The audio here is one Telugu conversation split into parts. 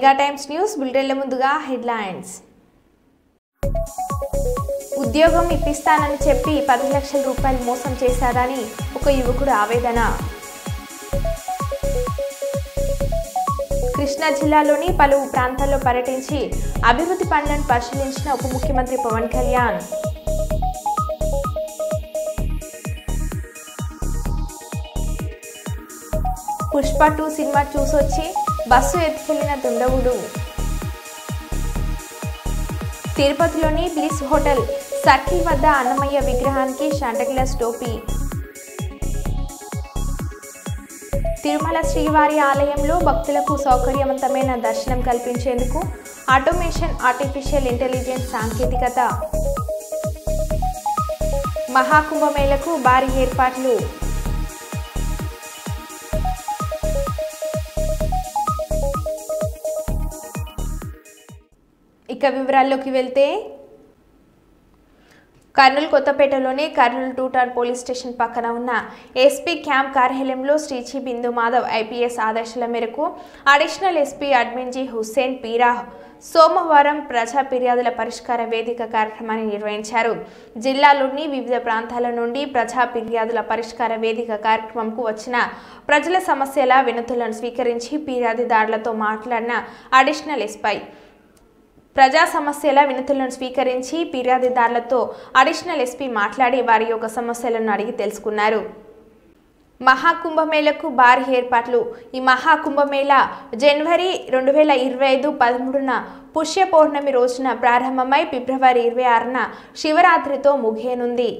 మెగా టైమ్స్ న్యూస్ బులెటిన్ల ముందుగా హెడ్లైన్స్. ఉద్యోగం ఇప్పిస్తానని చెప్పి 10 లక్షల రూపాయలు మోసం చేశారని ఒక యువకుడు ఆవేదన. కృష్ణా జిల్లాలోని పలు ప్రాంతాల్లో పర్యటించి అభివృద్ధి పనులను పరిశీలించిన ఉప ముఖ్యమంత్రి పవన్ కళ్యాణ్. పుష్ప 2 సినిమా చూసొచ్చి బస్సు ఎత్తుకెళ్లిన దుండగుడు. తిరుపతిలోని బ్లిస్ హోటల్ సర్కిల్ వద్ద అన్నమయ్య విగ్రహానికి శాంటాక్లాస్ టోపీ. తిరుమల శ్రీవారి ఆలయంలో భక్తులకు సౌకర్యవంతమైన దర్శనం కల్పించేందుకు ఆటోమేషన్, ఆర్టిఫిషియల్ ఇంటెలిజెన్స్ సాంకేతికత. మహాకుంభమేళకు భారీ ఏర్పాట్లు. ఇక వివరాల్లోకి వెళ్తే, కర్నూలు కొత్తపేటలోని కర్నూలు 2 టౌన్ పోలీస్ స్టేషన్ పక్కన ఉన్న ఎస్పీ క్యాంప్ కార్యాలయంలో శ్రీ చి బిందు మాధవ్ ఐపీఎస్ ఆదేశాల మేరకు additional SP admin G Hussain Peera సోమవారం ప్రజా ఫిర్యాదుల పరిష్కార వేదిక కార్యక్రమాన్ని నిర్వహించారు. జిల్లాలోని వివిధ ప్రాంతాల నుండి ప్రజా ఫిర్యాదుల పరిష్కార వేదిక కార్యక్రమంకు వచ్చిన ప్రజల సమస్యల వినతులను స్వీకరించి ఫిర్యాదుదారులతో మాట్లాడిన అడిషనల్ ఎస్పీ ప్రజా సమస్యల వినతులను స్వీకరించి ఫిర్యాదుదారులతో అడిషనల్ ఎస్పీ మాట్లాడి వారి యొక్క సమస్యలను అడిగి తెలుసుకున్నారు. మహాకుంభమేళకు భారీ ఏర్పాట్లు. ఈ మహాకుంభమేళ జనవరి 2025 13న పుష్య పౌర్ణమి రోజున ప్రారంభమై ఫిబ్రవరి 26న శివరాత్రితో ముగియనుంది.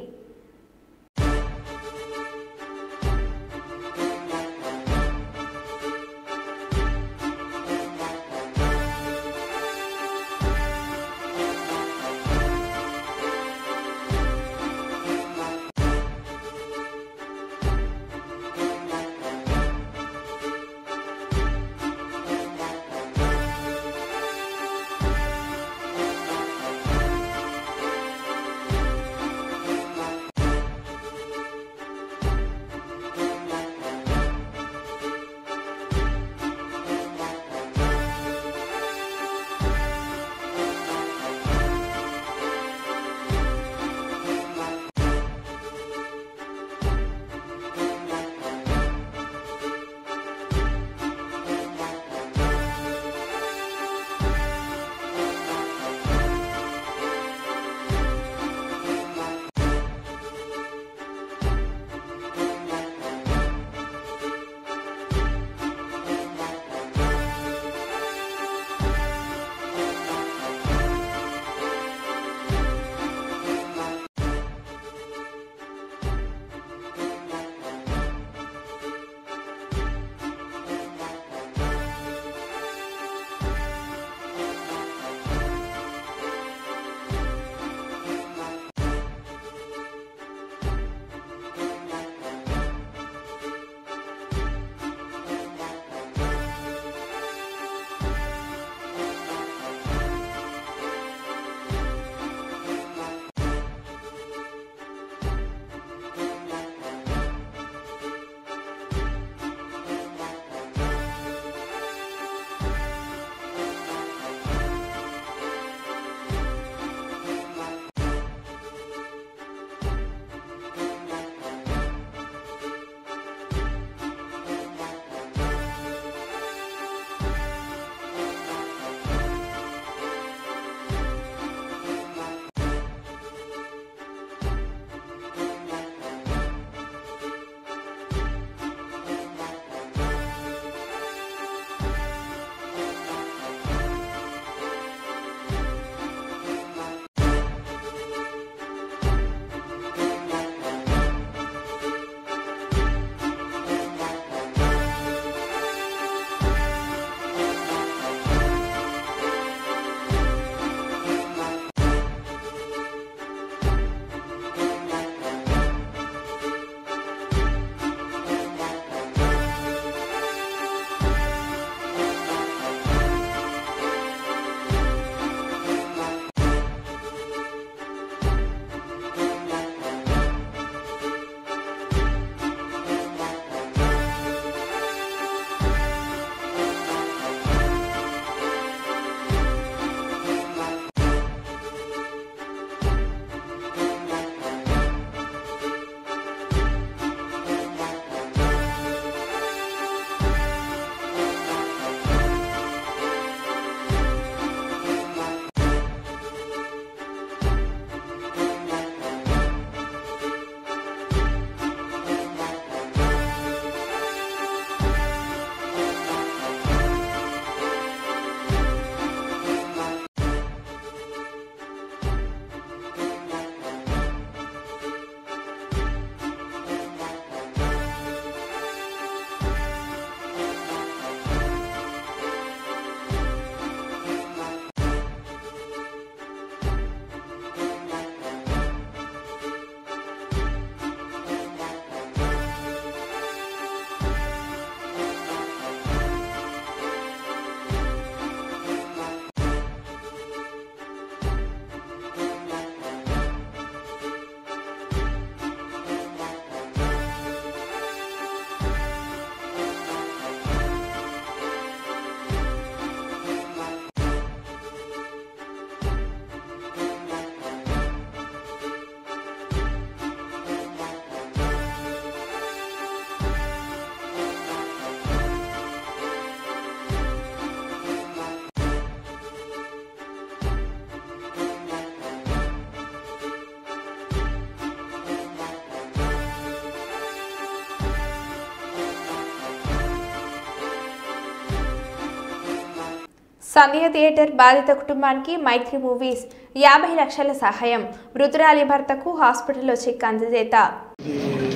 సంధ్య థియేటర్ బాధిత కుటుంబానికి మైత్రి మూవీస్ 50 లక్షల సహాయం. మృతురాలి భర్తకు హాస్పిటల్లో చెక్ అందజేత.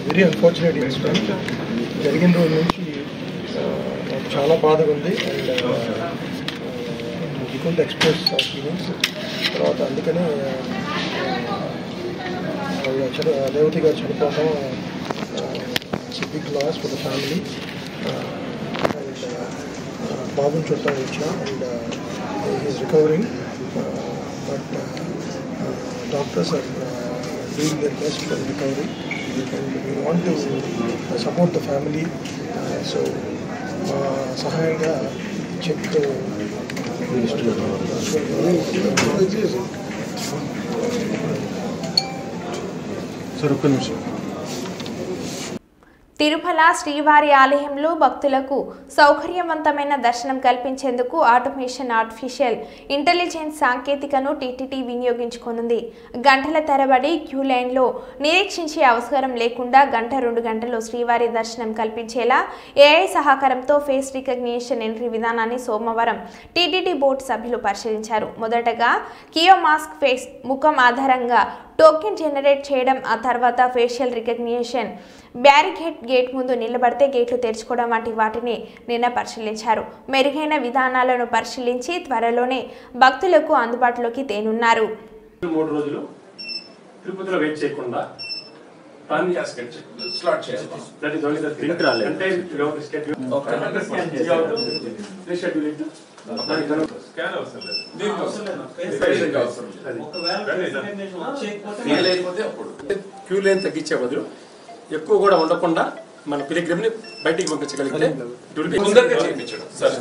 వెరీ అన్ఫార్చునేట్ ఇన్సిడెంట్ జరిగిన రోజు నుంచి చాలా బాధగా ఉంది. And we could express feelings. తర్వాత అందుకనే రేవతి గారు చనిపోవడం big loss for the family. బాబుని చూడటానికి వచ్చా and is recovering, but doctors are doing their best for recovery and we want to support the family. So సహాయంగా చెక్ సార్ ఒక్క నిమిషం. తిరుమల శ్రీవారి ఆలయంలో భక్తులకు సౌకర్యవంతమైన దర్శనం కల్పించేందుకు ఆటోమేషన్ ఆర్టిఫిషియల్ ఇంటెలిజెన్స్ సాంకేతికను టీటీడీ వినియోగించుకోనుంది. గంటల తరబడి క్యూ లైన్లో నిరీక్షించే అవసరం లేకుండా 1-2 గంటల్లో శ్రీవారి దర్శనం కల్పించేలా ఏఐ సహకారంతో ఫేస్ రికగ్నిషన్ ఎంట్రీ విధానాన్ని సోమవారం టీటీడీ బోర్డు సభ్యులు పరిశీలించారు. మొదటగా కియోమాస్క్ ఫేస్ ముఖం ఆధారంగా టోకెన్ జనరేట్ చేయడం, ఆ తర్వాత ఫేషియల్ రికగ్నిషన్, బ్యారికేడ్ గేట్ ముందు నిలబడితే గేట్లు తెరుచుకోవడం వంటి వాటిని నిన్న పరిశీలించారు. మెరుగైన విధానాలను పరిశీలించి త్వరలోనే భక్తులకు అందుబాటులోకి తేనున్నారు. 3 రోజులు తిరుపతిలో వెయిట్ చేయకుండా స్లాట్ చేయాలి. That is only the thing. అంటే you have to schedule. Okay, reschedule it. Scan అవసరం లేదు. దీనికి అవసరం లేదు. పేషెంట్ అవసరం లేదు. ఒకవేళ లేకపోతే అప్పుడు క్యూ లైన్ తగ్గించే బదులు ఎక్కువ కూడా ఉండకుండా మన పిలిగ్రిమ్ ని బయటికి పంపించగలిగితే తొందరగా చేయించడం. సరే,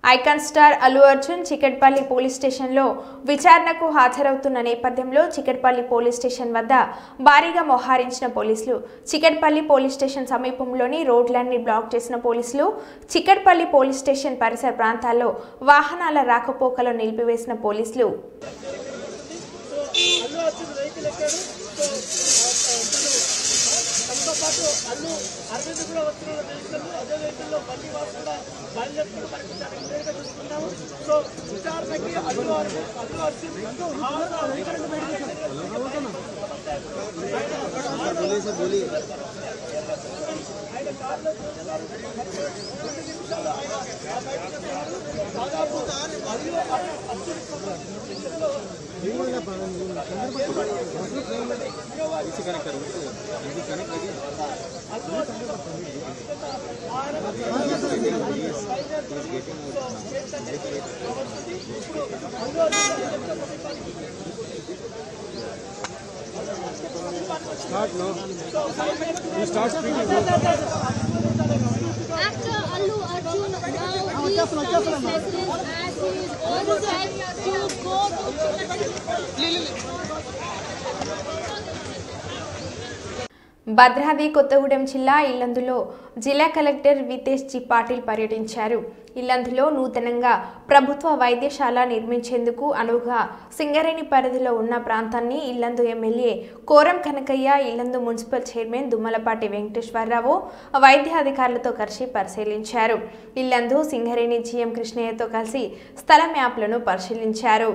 icon star Allu Arjun Chikatpalli police స్టేషన్లో విచారణకు హాజరవుతున్న నేపథ్యంలో చికట్పల్లి పోలీస్ స్టేషన్ వద్ద భారీగా మోహరించిన పోలీసులు. చికట్పల్లి పోలీస్ స్టేషన్ సమీపంలోని రోడ్లన్నీ బ్లాక్ చేసిన పోలీసులు చికట్పల్లి పోలీస్ స్టేషన్ పరిసర ప్రాంతాల్లో వాహనాల రాకపోకలు నిలిపివేసిన పోలీసులు. అల్లు అరవింద్ కూడా వస్తున్న వెహికల్, అదే వెహికల్లో బండి వాసు కూడా బయలుదేరుతున్న పరిస్థితి చూస్తున్నాము. సో విచారణకి అల్లు అర్జున్ దాదాపు Start now. You start speaking. Actor Allu Arjun now leaves from his residence as he is ordered to go to Bhadradri Kothagudem జిల్లా ఇల్లందులో జిల్లా కలెక్టర్ వితేష్ జి పాటిల్ పర్యటించారు. ఇల్లందులో నూతనంగా ప్రభుత్వ వైద్యశాల నిర్మించేందుకు అనువుగా సింగరేణి పరిధిలో ఉన్న ప్రాంతాన్ని Yellandu MLA Koram Kanakaiah, Yellandu municipal chairman Dummalapati Venkateswararao వైద్య అధికారులతో కలిసి పరిశీలించారు. ఇల్లందు సింగరేణి జీఎం కృష్ణయ్యతో కలిసి స్థల మ్యాప్లను పరిశీలించారు.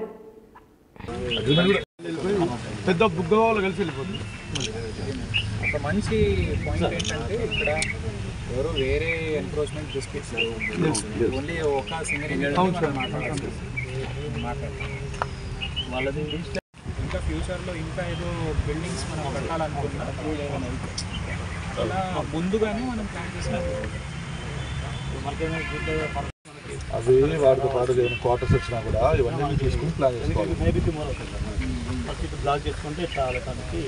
ఒక మంచి పాయింట్ ఏంటంటే ఇక్కడ ఎవరు వేరే ఎన్క్రోచ్మెంట్ డిస్ప్యూట్స్ ఓన్లీ ఒక సింగరేణి మాట్లాడతాం వాళ్ళది. ఇంకా ఫ్యూచర్లో ఇంకా ఏదో బిల్డింగ్స్ మనం కట్టాలనుకుంటున్నాం అలా ముందుగానే మనం ప్లాన్ చేసినాం. అవి వాటితో పాటు క్వార్టర్స్ వచ్చినా కూడా ఇవన్నీ తీసుకుని ప్లాన్ చేసుకోవాలి. బ్లాక్ చేసుకుంటే చాలా తనకి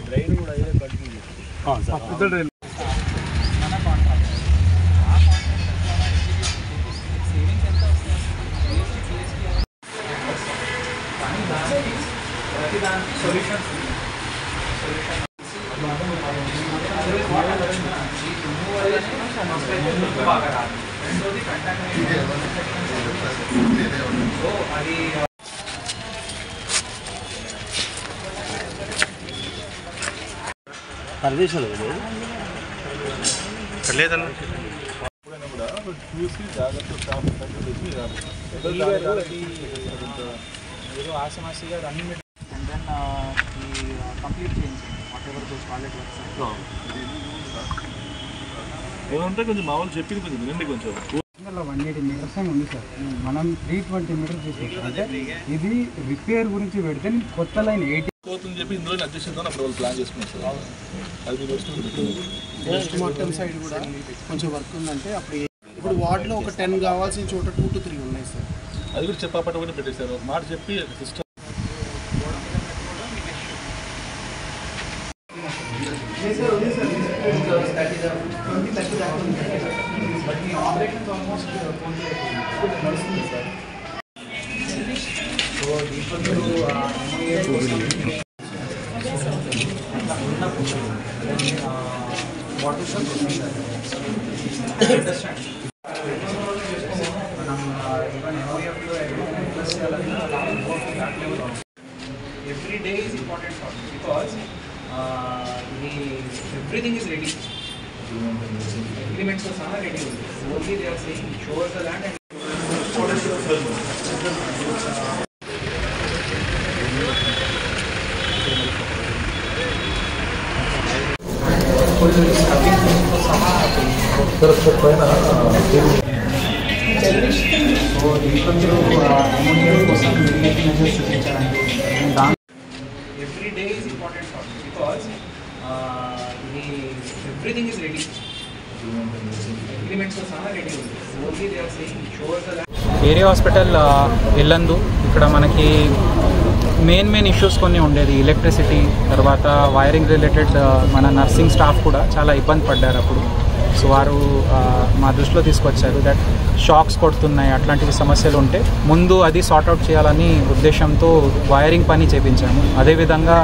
డ్రైన్ కూడా అదే పడుతుంది. మన కాంట్రాక్ట్ ఆ కాంట్రాక్టర్ ద్వారా సేవింగ్స్ ఎంత వస్తుంది కానీ ప్రతిదానికి సొల్యూషన్స్ బాగా రాదు. రెండోది సో అది పరదేశాలు లేదన్న చూసి జాగ్రత్త స్టాఫ్ ఏదో ఆసమాసిగా రన్నింగ్ అండ్ దెన్ ఈ కంప్లీట్ చేయించింది what ever those toilet works ఏమంటే కొంచెం మామూలు చెప్పింది కొంచెం వినండి కొంచెం 180 మీటర్స్ ఉంది సార్. మనం 320 మీటర్స్ తీసుకొచ్చాం. అంటే ఇది రిపేర్ గురించి పెడితే కొత్త లైన్ 80 పోతుందని చెప్పి ఇందులో అడ్జస్ట్ చేద్దాం. అప్పుడు వాళ్ళు ప్లాన్ చేసుకున్నారు సార్. అది పోస్ట్ మార్టం సైడ్ కూడా కొంచెం వర్క్ ఉందంటే అప్పుడు ఇప్పుడు వార్డులో ఒక 10 కావాల్సిన చోట 2 to 3 ఉన్నాయి సార్. అది కూడా చెప్పాపట్ట కూడా పెట్టేశారు. ఒక మాట చెప్పి సిస్టమ్ ఆపరేషన్స్ ఆల్మోస్ట్ నడుస్తుంది సార్. సో దీంట్లో వాటర్ షాప్ అండర్స్టాండ్ మనం ఈవెన్ ఎంఓఎఫ్లో plus every day is important for because ఇది everything is ready. Agreements are ready. Only they are saying show us the land and every day is important for me because everything is ready. Agreements are ready. Only they are saying show us the land. Area hospital Yellandu ఇక్కడ మనకి మెయిన్ ఇష్యూస్ కొన్ని ఉండేది. ఎలక్ట్రిసిటీ, తర్వాత వైరింగ్ రిలేటెడ్ మన నర్సింగ్ స్టాఫ్ కూడా చాలా ఇబ్బంది పడ్డారు అప్పుడు. సో వారు మా దృష్టిలో తీసుకొచ్చారు దట్ షాక్స్ కొడుతున్నాయి, అట్లాంటివి సమస్యలు ఉంటే ముందు అది సార్ట్అవుట్ చేయాలని ఉద్దేశంతో వైరింగ్ పని చేయించాము. అదేవిధంగా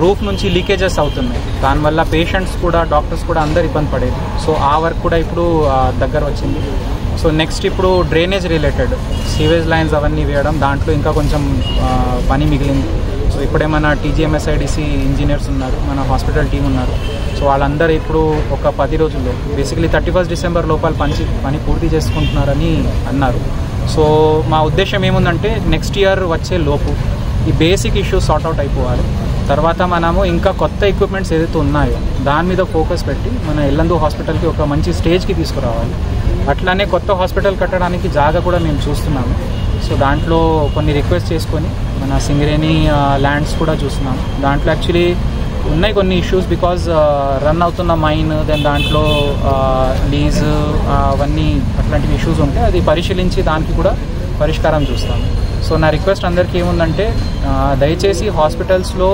రూఫ్ నుంచి లీకేజెస్ అవుతున్నాయి, దానివల్ల పేషెంట్స్ కూడా డాక్టర్స్ కూడా అందరు ఇబ్బంది పడేది. సో ఆ వర్క్ కూడా ఇప్పుడు దగ్గర వచ్చింది. సో నెక్స్ట్ ఇప్పుడు డ్రైనేజ్ రిలేటెడ్ సీవేజ్ లైన్స్ అవన్నీ వేయడం, దాంట్లో ఇంకా కొంచెం పని మిగిలింది. సో ఇప్పుడే మన TGMSIDC ఇంజనీర్స్ ఉన్నారు, మన హాస్పిటల్ టీం ఉన్నారు. సో వాళ్ళందరూ ఇప్పుడు ఒక 10 రోజుల్లో బేసికలీ 31 డిసెంబర్ లోపల పని పూర్తి చేసుకుంటున్నారని అన్నారు. సో మా ఉద్దేశం ఏముందంటే నెక్స్ట్ ఇయర్ వచ్చే లోపు ఈ బేసిక్ ఇష్యూస్ సార్ట్అవుట్ అయిపోవాలి. తర్వాత మనము ఇంకా కొత్త ఎక్విప్మెంట్స్ ఏదైతే ఉన్నాయో దాని మీద ఫోకస్ పెట్టి మన ఇల్లందు హాస్పిటల్కి ఒక మంచి స్టేజ్కి తీసుకురావాలి. అట్లానే కొత్త హాస్పిటల్ కట్టడానికి జాగా కూడా మేము చూస్తున్నాము. సో దాంట్లో కొన్ని రిక్వెస్ట్ చేసుకొని మన సింగరేణి ల్యాండ్స్ కూడా చూస్తున్నాము. దాంట్లో యాక్చువల్లీ ఉన్నాయి కొన్ని ఇష్యూస్ బికాజ్ రన్ అవుతున్న మైన్, దెన్ దాంట్లో లీజ్ అవన్నీ అట్లాంటివి ఇష్యూస్ ఉంటే అది పరిశీలించి దానికి కూడా పరిష్కారం చూస్తాము. సో నా రిక్వెస్ట్ అందరికీ ఏముందంటే దయచేసి హాస్పిటల్స్లో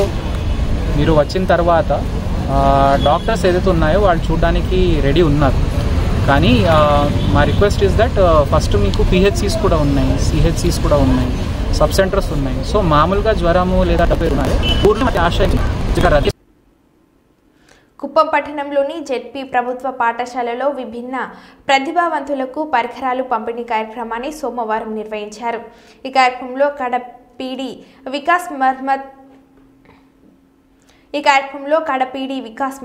మీరు వచ్చిన తర్వాత డాక్టర్స్ ఏదైతే ఉన్నాయో వాళ్ళు చూడడానికి రెడీ ఉన్నారు. కానీ మా రిక్వెస్ట్ ఇస్ దట్ ఫస్ట్ మీకు PHCs కూడా ఉన్నాయి, CHCs కూడా ఉన్నాయి, సబ్ సెంటర్స్ ఉన్నాయి. సో మామూలుగా జ్వరము లేదా డబ్బులు ఉన్నాయి ఊర్లో ఆశ్రయించి. కుప్పం పట్టణంలోని జెడ్పీ ప్రభుత్వ పాఠశాలలో విభిన్న ప్రతిభావంతులకు పరికరాలు పంపిణీ కార్యక్రమాన్ని సోమవారం నిర్వహించారు. ఈ కార్యక్రమంలో కడపీడి వికాస్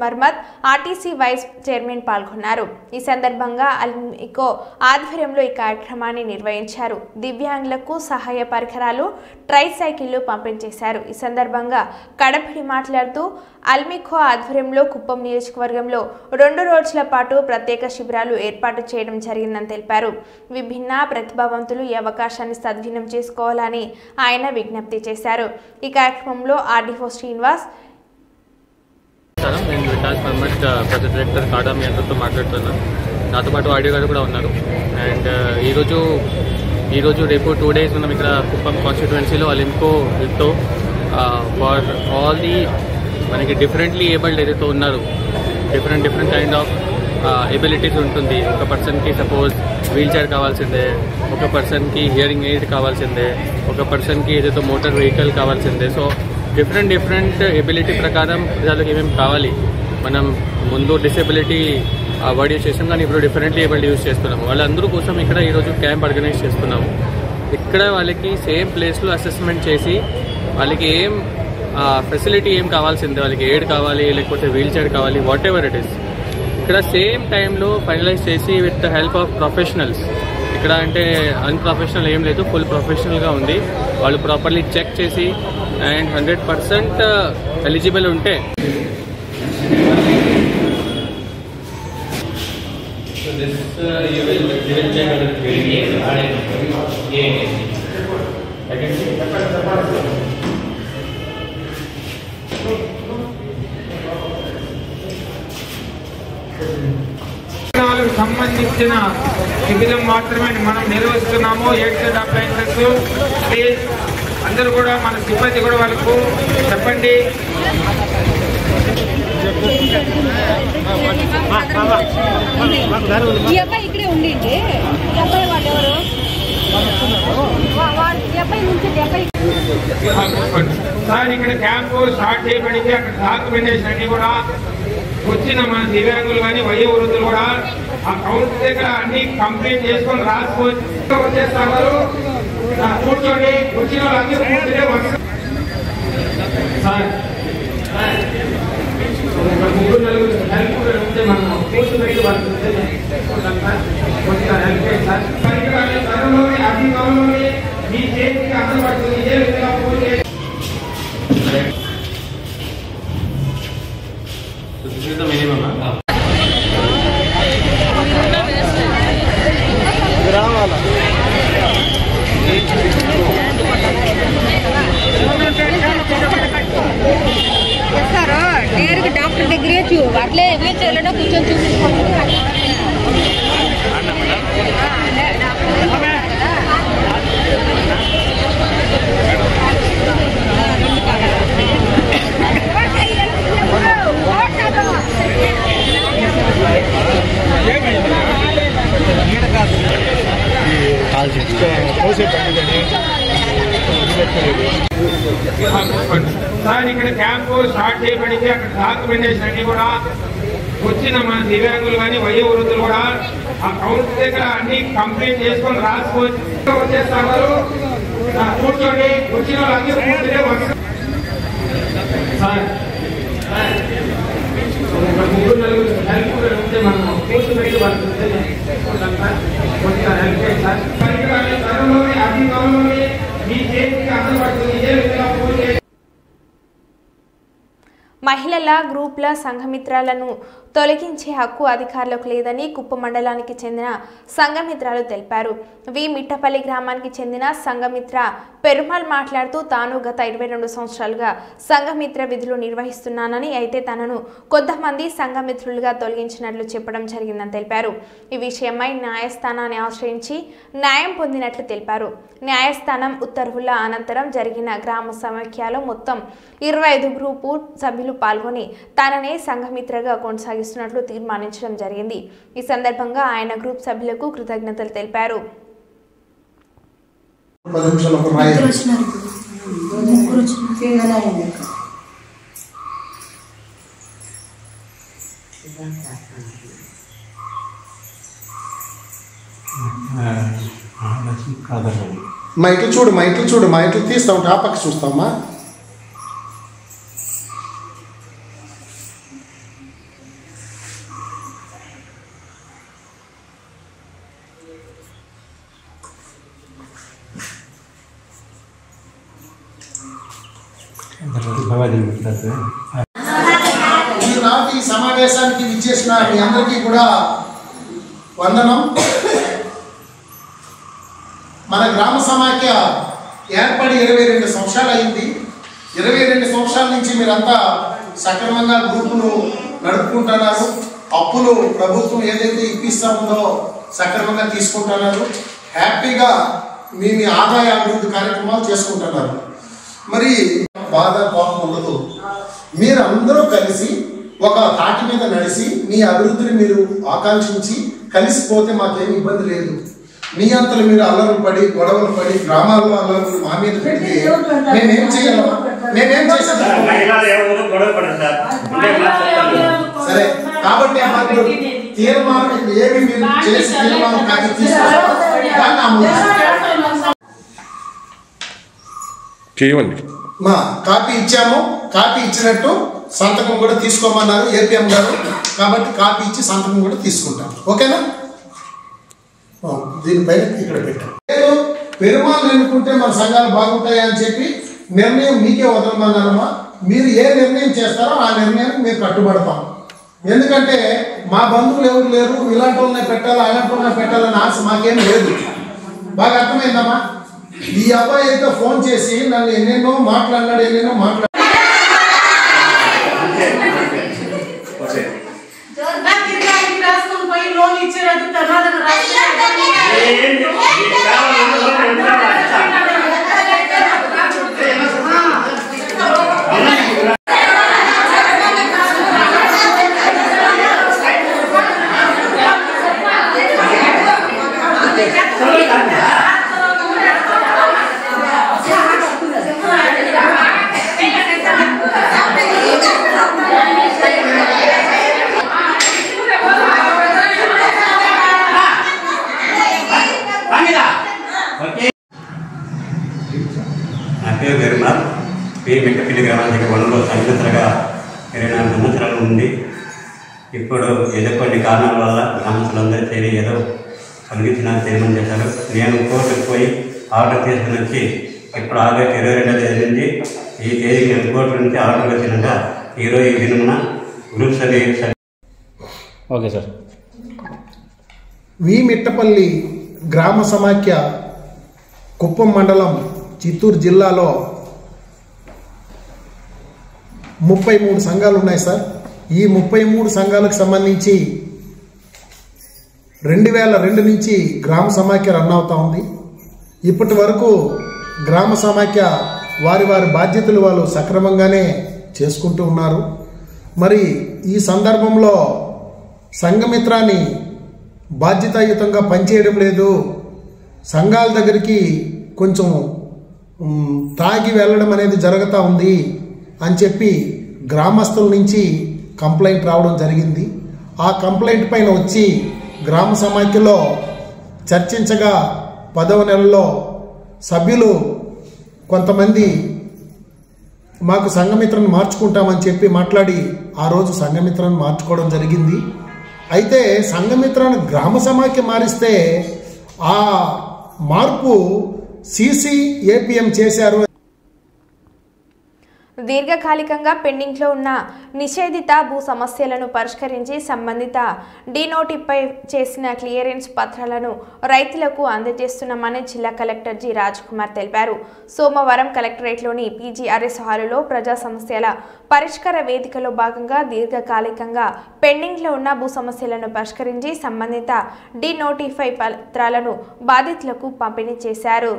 మర్మత్ RTC వైస్ చైర్మన్ పాల్గొన్నారు. ఈ సందర్భంగా అల్మికో ఆధ్వర్యంలో ఈ కార్యక్రమాన్ని నిర్వహించారు. దివ్యాంగులకు సహాయ పరికరాలు, ట్రైసైకిళ్లు పంపిణీ చేశారు. ఈ సందర్భంగా కడపీడి మాట్లాడుతూ అల్మికో ఆధ్వర్యంలో కుప్పం నియోజకవర్గంలో 2 రోజుల పాటు ప్రత్యేక శిబిరాలు ఏర్పాటు చేయడం జరిగిందని తెలిపారు. విభిన్న ప్రతిభావంతులు ఈ అవకాశాన్ని సద్వినియోగం చేసుకోవాలని ఆయన విజ్ఞప్తి చేశారు. ఈ కార్యక్రమంలో RDO శ్రీనివాస్, నేను వికాస్ మహమ్మద్, ప్రొజెక్ట్ డైరెక్టర్ కాడా, మీ అందరితో మాట్లాడుతున్నాను. నాతో పాటు ఆడియో గారు కూడా ఉన్నారు. అండ్ ఈరోజు రేపు 2 days మనం ఇక్కడ కుప్పం కాన్స్టిట్యువెన్సీలో అలింకోతో ఫర్ ఆల్ ది మనకి డిఫరెంట్లీ ఏబుల్డ్ ఏదైతే ఉన్నారు, డిఫరెంట్ కైండ్ ఆఫ్ ఎబిలిటీస్ ఉంటుంది. ఒక పర్సన్కి సపోజ్ వీల్ చైర్ కావాల్సిందే, ఒక పర్సన్కి హియరింగ్ ఎయిడ్ కావాల్సిందే, ఒక పర్సన్కి ఏదైతే మోటార్ వెహికల్ కావాల్సిందే. సో డిఫరెంట్ ఎబిలిటీ ప్రకారం వాళ్ళకి ఏమేమి కావాలి. మనం ముందు డిసేబిలిటీ వర్డ్ యూజ్ చేస్తాం, కానీ ఇప్పుడు డిఫరెంట్లీ ఏబుల్డ్ యూజ్ చేస్తున్నాము. వాళ్ళందరూ కోసం ఇక్కడ ఈరోజు క్యాంప్ ఆర్గనైజ్ చేస్తున్నాము. ఇక్కడ వాళ్ళకి సేమ్ ప్లేస్లో అసెస్మెంట్ చేసి వాళ్ళకి ఏం ఫెసిలిటీ ఏం కావాల్సిందే, వాళ్ళకి ఎయిడ్ కావాలి లేకపోతే వీల్ చైర్ కావాలి, వాట్ ఎవర్ ఇట్ ఈస్ ఇక్కడ సేమ్ టైంలో ఫైనలైజ్ చేసి with the help of professionals. ఇక్కడ అంటే అన్ప్రొఫెషనల్ ఏం లేదు, ఫుల్ ప్రొఫెషనల్గా ఉంది. వాళ్ళు ప్రాపర్లీ చెక్ చేసి అండ్ 100% ఎలిజిబుల్ ఉంటే సంబంధించిన శిబిరం మాత్రమే మనం నిర్వహిస్తున్నాము. ఎయిడ్స్ అప్లయన్సెస్ ప్లీజ్ అందరూ కూడా మన సిబ్బంది కూడా వాళ్ళకు చెప్పండి. ఈ అబ్బాయి ఇక్కడే ఉండింది. ఈ అబ్బాయి వాళ్ళు ఎవరు? ఈ అబ్బాయి నుంచి సార్ ఇక్కడ క్యాంపు స్టార్ట్ చేయబడింది. అక్కడ డాక్యుమెంటేషన్ అన్ని కూడా వచ్చిన మన దివ్యాంగులు కానీ వయోవృద్ధులు కూడా ఆ కౌంటర్ దగ్గర అన్ని కంప్లీట్ చేసుకొని రాసుకోవచ్చు. వచ్చేస్తారు కూర్చోండి. వచ్చిన వాళ్ళందరూ కూర్చునే సార్ ముగ్గురు నలుగురు హెల్ప్ ఉంటే మనం కూర్చోబెట్టి వాళ్ళు త్వరలోనే అతి త్వరలోనే మీ చేతికి అందుబాటులో ఇదే విధంగా పూజ చేస్తారో నేరుగా డాక్టర్ దగ్గరే అట్లే వీల్ చైర్లో కూర్చొని చూపించుకోండి. సార్ ఇక్కడ క్యాంపు స్టార్ట్ చేయబడింది. అక్కడ డాక్యుమెంటేషన్ అన్ని కూడా వచ్చిన మన దివ్యాంగులు కానీ వయోవృద్ధులు కూడా ఆ కౌంటర్ దగ్గర అన్ని కంప్లీట్ చేసుకొని రాసుకోవచ్చు. వచ్చేస్తారు కూర్చోండి. వచ్చిన వాళ్ళందరూ కూర్చునే సార్ ముగ్గురు నలుగురు హెల్ప్ ఉంటే మనం కూర్చోబెట్టి వాళ్ళు హెల్ప్ సార్ త్వరలోనే అతి త్వరలోనే మీ చేతికి అందుబాటులో ఇదే విధంగా పూజ. మహిళల గ్రూప్ల సంఘమిత్రాలను తొలగించే హక్కు అధికారులకు లేదని కుప్ప మండలానికి చెందిన సంఘమిత్రాలు తెలిపారు. వి మిట్టపల్లి గ్రామానికి చెందిన సంఘమిత్ర పెరుమాల్ మాట్లాడుతూ తాను గత 22 సంవత్సరాలుగా సంఘమిత్ర విధులు నిర్వహిస్తున్నానని, అయితే తనను కొంతమంది సంఘమిత్రులుగా తొలగించినట్లు చెప్పడం జరిగిందని తెలిపారు. ఈ విషయమై న్యాయస్థానాన్ని ఆశ్రయించి న్యాయం పొందినట్లు తెలిపారు. న్యాయస్థానం ఉత్తర్వుల అనంతరం జరిగిన గ్రామ సమైక్యలో మొత్తం 25 గ్రూపు సభ్యులు పాల్గొని తననే సంఘమిత్రగా కొనసాగిస్తున్నట్లు తీర్మానించడం జరిగింది. ఈ సందర్భంగా ఆయన గ్రూప్ సభ్యులకు కృతజ్ఞతలు తెలిపారు. మా ఇట్లు చూడు మా ఇట్లు తీస్తాం. టాపక్ చూస్తామా? ఈనాటి సమావేశానికి విచ్చేసిన మీ అందరికీ కూడా వందనం. మన గ్రామ సమాఖ్య ఏర్పడి 22 సంవత్సరాలు అయింది. 22 సంవత్సరాల నుంచి మీరంతా సక్రమంగా గ్రూపును నడుపుకుంటున్నారు. అప్పులు ప్రభుత్వం ఏదైతే ఇప్పిస్తా ఉందో సక్రమంగా తీసుకుంటున్నారు. హ్యాపీగా మీ ఆదాయ అభివృద్ధి కార్యక్రమాలు చేసుకుంటున్నారు. మరి బాధ కోపం ఉండదు. మీరందరూ కలిసి ఒక తాటి మీద నడిచి మీ అభివృద్ధిని మీరు ఆకాంక్షించి కలిసిపోతే మాకేమి ఇబ్బంది లేదు. మీ అంతలు మీరు అల్లర్లు పడి గొడవలు పడి గ్రామాల్లో అల్లర్లు మా మీద పెడితే మేమేం చేయగలం? మేమేం చేసాం? సరే, కాబట్టి మాకు తీర్మానం ఏమి మీరు చేసి తీర్మానం కాకి తీసుకుంటారు దాన్ని ఆమోదిస్తాం. చేయండి. మా కాపీ ఇచ్చాము. కాపీ ఇచ్చినట్టు సంతకం కూడా తీసుకోమన్నారు ఏపీఎం గారు. కాబట్టి కాపీ ఇచ్చి సంతకం కూడా తీసుకుంటాం. ఓకేనా? దీనిపైన ఇక్కడ పెట్టాం. లేదు పెరుమాళ్ళు ఎన్నుకుంటే మన సంఘాలు బాగుంటాయి అని చెప్పి నిర్ణయం మీకే వదలమన్నారమ్మా. మీరు ఏ నిర్ణయం చేస్తారో ఆ నిర్ణయానికి మేము కట్టుబడతాం. ఎందుకంటే మా బంధువులు ఎవరు లేరు, ఇలాంటి వాళ్ళనే పెట్టాలి అలాంటి వాళ్ళనే పెట్టాలని ఆశ మాకేం లేదు. బాగా అర్థమైందమ్మా? ఈ అబ్బాయి అయితే ఫోన్ చేసి నన్ను ఎన్నెన్నో మాట్లాడినాడు. లోన్ ఇచ్చారు నా పేరు గరిమాల్. మెట్టపల్లి గ్రామానికి వనంలో సంవత్సరంగా 24 సంవత్సరాలు ఉంది. ఇప్పుడు ఏదో కొన్ని కారణాల వల్ల గ్రామస్తులందరూ చేరి ఏదో కలిగించిన తీర్మానం చేశారు. నేను కోర్టుకు పోయి ఆర్డర్ తీసుకుని వచ్చి ఇప్పుడు ఆగస్టు 22వ తేదీ నుంచి ఈ తేదీ నేను కోర్టు నుంచి ఆర్డర్ వచ్చినాక ఈరోజు ఈ దినమున గ్రూప్ సభ్యు. Okay sir. మిట్టపల్లి గ్రామ సమాఖ్య కుప్పం మండలం చిత్తూరు జిల్లాలో 33 సంఘాలు ఉన్నాయి సార్. ఈ 33 సంఘాలకు సంబంధించి 2002 నుంచి గ్రామ సమాఖ్య రన్ అవుతా ఉంది. ఇప్పటి వరకు గ్రామ సమాఖ్య వారి బాధ్యతలు వాళ్ళు సక్రమంగానే చేసుకుంటూ ఉన్నారు. మరి ఈ సందర్భంలో సంఘమిత్రాన్ని బాధ్యతాయుతంగా పనిచేయడం లేదు, సంఘాల దగ్గరికి కొంచెం తాగి వెళ్ళడం అనేది జరుగుతూ ఉంది అని చెప్పి గ్రామస్తుల నుంచి కంప్లైంట్ రావడం జరిగింది. ఆ కంప్లైంట్ పైన వచ్చి గ్రామ సమాఖ్యలో చర్చించగా 10వ నెలలో సభ్యులు కొంతమంది మాకు సంఘమిత్రాన్ని మార్చుకుంటామని చెప్పి మాట్లాడి ఆ రోజు సంఘమిత్రాన్ని మార్చుకోవడం జరిగింది. అయితే సంఘమిత్రాన్ని గ్రామ సమాఖ్య మారిస్తే ఆ మార్పు సిసి ఏపీఎం చేశారు. దీర్ఘకాలికంగా పెండింగ్లో ఉన్న నిషేధిత భూ సమస్యలను పరిష్కరించి సంబంధిత డీనోటిఫై చేసిన క్లియరెన్స్ పత్రాలను రైతులకు అందజేస్తున్నామని జిల్లా కలెక్టర్ జి రాజ్కుమార్ తెలిపారు. సోమవారం కలెక్టరేట్లోని పీజీఆర్ఎస్ హాలులో ప్రజా సమస్యల పరిష్కార వేదికలో భాగంగా దీర్ఘకాలికంగా పెండింగ్లో ఉన్న భూ సమస్యలను పరిష్కరించి సంబంధిత డీనోటిఫై పత్రాలను బాధితులకు పంపిణీ చేశారు.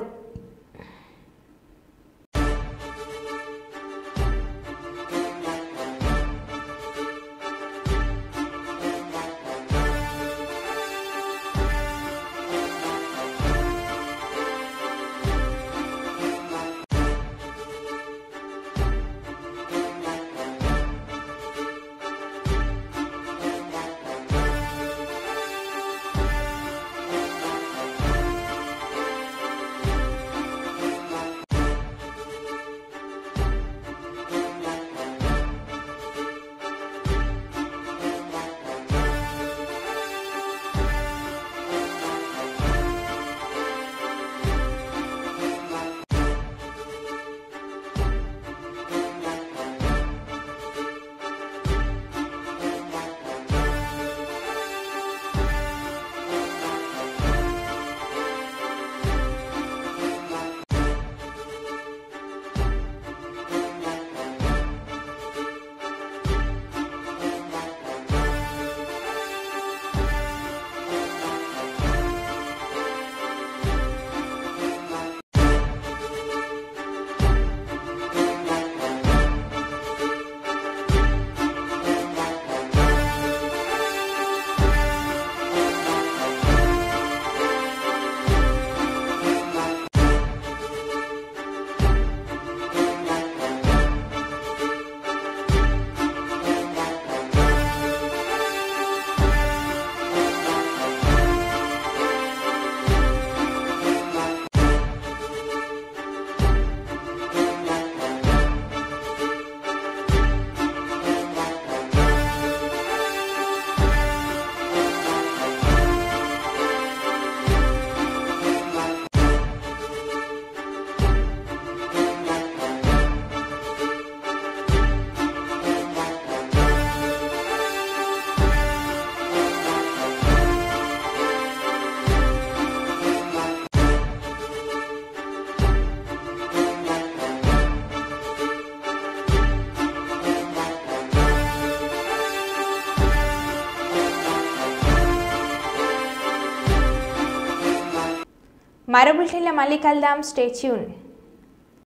మరో బులెటిన్లో మళ్ళీ కలుద్దాం. Stay tune.